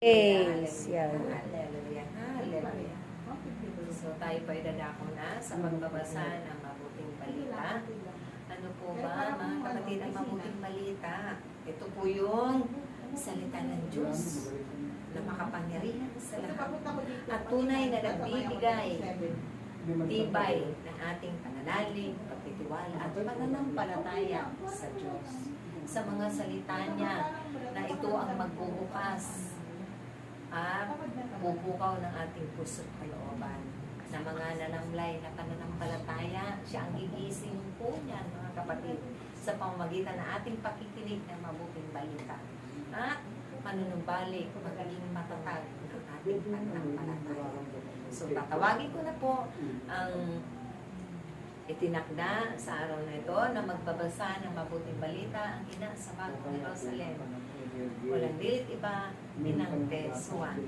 Yes, yan. Hallelujah. Hallelujah. So tayo po ay dadako na sa pagbabasa ng mabuting balita. Ano po ba mga kapatid ang mabuting balita? Ito po yung salita ng Diyos na makapangyarihan sa lahat at tunay na nagbibigay tibay ng ating pananalig, pagtitiwala at pananampalataya sa Diyos. Sa mga salita niya na ito ang magbubukas at bubukaw ng ating puso't kalooban na mga nanamlay na pananampalataya, siya ang gigising po niyan mga kapatid sa pamamagitan ng ating pakikinig ng mabuting balita at manunumbalik, magiging matatag ng ating pananampalataya. So tatawagin ko na po ang itinakda sa araw na ito na magbabasa ng mabuting balita ang ina sa Bagong Jerusalem. Walang dilit iba, Inang Tess Juan.